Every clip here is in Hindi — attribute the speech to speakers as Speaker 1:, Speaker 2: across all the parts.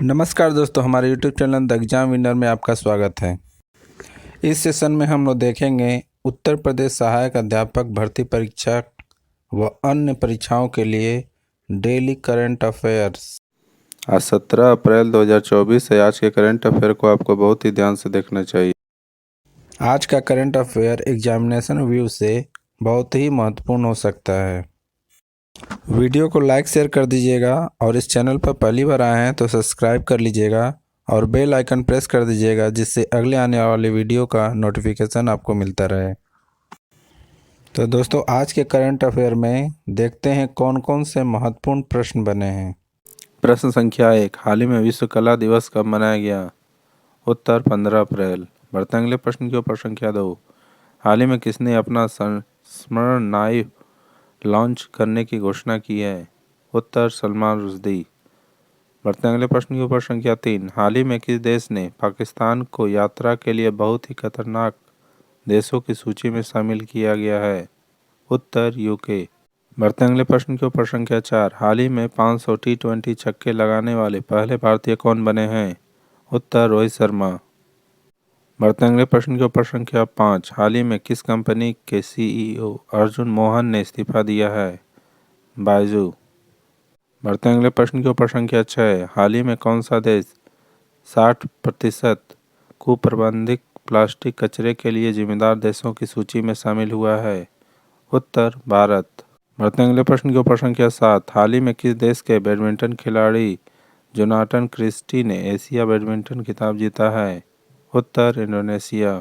Speaker 1: नमस्कार दोस्तों, हमारे YouTube channel the exam winner में आपका स्वागत है। इस सेशन में हम लोग देखेंगे उत्तर प्रदेश सहायक अध्यापक भर्ती परीक्षा व अन्य परीक्षाओं के लिए डेली करंट अफेयर्स।
Speaker 2: आज 17 अप्रैल 2024 है। आज के करंट अफेयर को आपको बहुत ही ध्यान से देखना चाहिए।
Speaker 1: आज का करंट अफेयर एग्जामिनेशन व्यू से बहुत ही महत्वपूर्ण हो सकता है। वीडियो को लाइक शेयर कर दीजिएगा और इस चैनल पर पहली बार आए हैं तो सब्सक्राइब कर लीजिएगा और बेल आइकन प्रेस कर दीजिएगा, जिससे अगले आने वाले वीडियो का नोटिफिकेशन आपको मिलता रहे। तो दोस्तों, आज के करंट अफेयर में देखते हैं कौन कौन से महत्वपूर्ण प्रश्न बने हैं।
Speaker 2: प्रश्न संख्या 1, हाल ही में विश्व कला दिवस कब मनाया गया? उत्तर 15 अप्रैल। बढ़ते अगले प्रश्न के ऊपर संख्या 2, हाल ही में किसने अपना संस्मरण नाइफ लॉन्च करने की घोषणा की है? उत्तर सलमान रुश्दी। बढ़ते अगले प्रश्न के ऊपर संख्या 3, हाल ही में किस देश ने पाकिस्तान को यात्रा के लिए बहुत ही खतरनाक देशों की सूची में शामिल किया गया है? उत्तर यूके। बढ़ते अगले प्रश्न के ऊपर संख्या 4, हाल ही में 500 T20 छक्के लगाने वाले पहले भारतीय कौन बने हैं? उत्तर रोहित शर्मा। बढ़ते अगले प्रश्न के ऊपर संख्या 5, हाल ही में किस कंपनी के CEO अर्जुन मोहन ने इस्तीफा दिया है? बायजू। बढ़ते अगले प्रश्न के ऊपर संख्या 6, हाल ही में कौन सा देश 60% कुप्रबंधित प्लास्टिक कचरे के लिए जिम्मेदार देशों की सूची में शामिल हुआ है? उत्तर भारत। बढ़ते अगले प्रश्न के ऊपर संख्या 7, हाल ही में किस देश के बैडमिंटन खिलाड़ी जोनाथन क्रिस्टी ने एशिया बैडमिंटन खिताब जीता है? उत्तर इंडोनेशिया।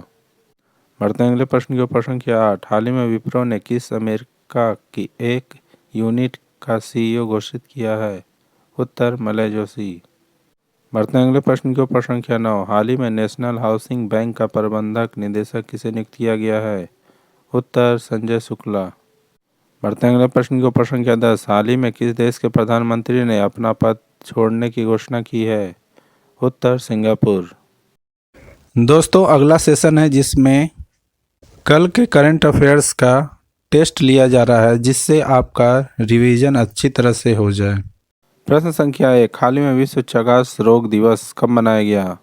Speaker 2: बढ़ते अगले प्रश्न के ऊपर संख्या 8, हाल ही में विप्रो ने किस अमेरिका की एक यूनिट का CEO घोषित किया है? उत्तर मलय जोशी। बढ़ते अगले प्रश्न के ऊपर संख्या 9, हाल ही में नेशनल हाउसिंग बैंक का प्रबंधक निदेशक किसे नियुक्त किया गया है? उत्तर संजय शुक्ला। बढ़ते अगले प्रश्न के ऊपर संख्या 10, हाल ही में किस देश के प्रधानमंत्री ने अपना पद छोड़ने की घोषणा की है? उत्तर सिंगापुर।
Speaker 1: दोस्तों, अगला सेशन है जिसमें कल के करंट अफेयर्स का टेस्ट लिया जा रहा है, जिससे आपका रिवीजन अच्छी तरह से हो जाए।
Speaker 2: प्रश्न संख्या 1, हाल ही में विश्व चगास रोग दिवस कब मनाया गया?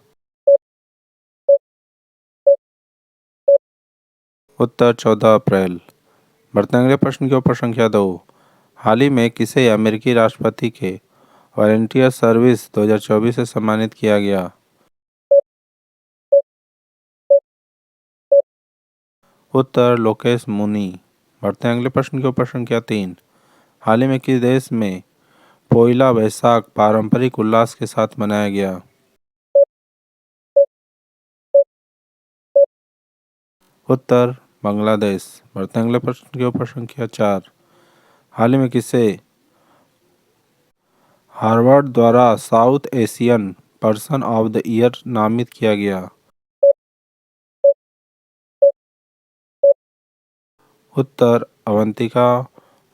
Speaker 2: उत्तर 14 अप्रैल। बढ़ते अगले प्रश्न के ऊपर संख्या 2, हाल ही में किसे अमेरिकी राष्ट्रपति के वॉलंटियर सर्विस 2024 से सम्मानित किया गया? उत्तर लोकेश मुनी। बढ़ते अगले प्रश्न के ऊपर संख्या 3, हाल ही में किस देश में पोइला बैसाख पारंपरिक उल्लास के साथ मनाया गया? उत्तर बांग्लादेश। बढ़ते अगले प्रश्न के ऊपर संख्या 4, हाल ही में किसे हार्वर्ड द्वारा south Asian person of the year नामित किया गया? उत्तर अवंतिका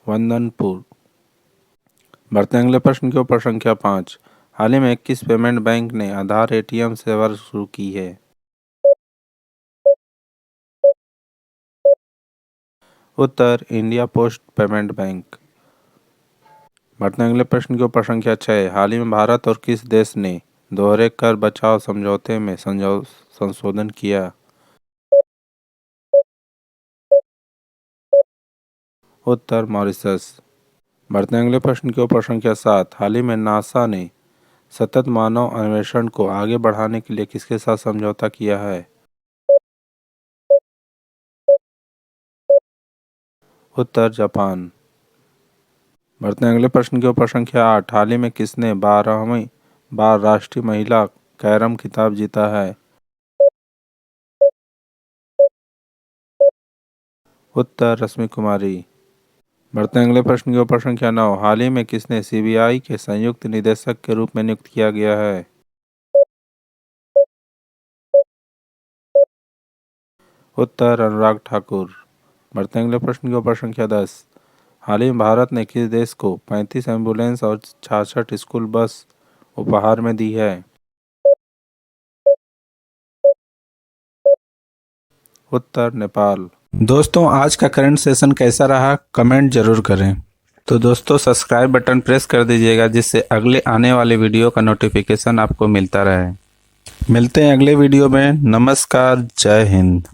Speaker 2: वंदनपुर। बढ़ते अगले प्रश्न के ऊपर संख्या 5, हाल ही में किस पेमेंट बैंक ने आधार ATM सेवा शुरू की है? उत्तर इंडिया पोस्ट पेमेंट बैंक। बढ़ते अगले प्रश्न के ऊपर संख्या 6, हाल ही में भारत और किस देश ने दोहरे कर बचाव समझौते में संशोधन किया? उत्तर मॉरिशस। बढ़ते अगले प्रश्न के ऊपर संख्या 7, हाल ही में नासा ने सतत मानव अन्वेषण को आगे बढ़ाने के लिए किसके साथ समझौता किया है? उत्तर जापान। बढ़ते अगले प्रश्न के ऊपर संख्या 8, हाल ही में किसने 12वीं बार राष्ट्रीय महिला कैरम खिताब जीता है? उत्तर रश्मि कुमारी। बढ़ते अगले प्रश्न के ऊपर संख्या 9, हाल ही में किसने CBI के संयुक्त निदेशक के रूप में नियुक्त किया गया है? उत्तर अनुराग ठाकुर। बढ़ते अगले प्रश्न के ऊपर संख्या 10, हाल ही में भारत ने किस देश को 35 एम्बुलेंस और 66 स्कूल बस उपहार में दी है? उत्तर नेपाल।
Speaker 1: दोस्तों, आज का करंट सेशन कैसा रहा कमेंट जरूर करें। तो दोस्तों सब्सक्राइब बटन प्रेस कर दीजिएगा जिससे अगले आने वाले वीडियो का नोटिफिकेशन आपको मिलता रहे। मिलते हैं अगले वीडियो में। नमस्कार, जय हिंद।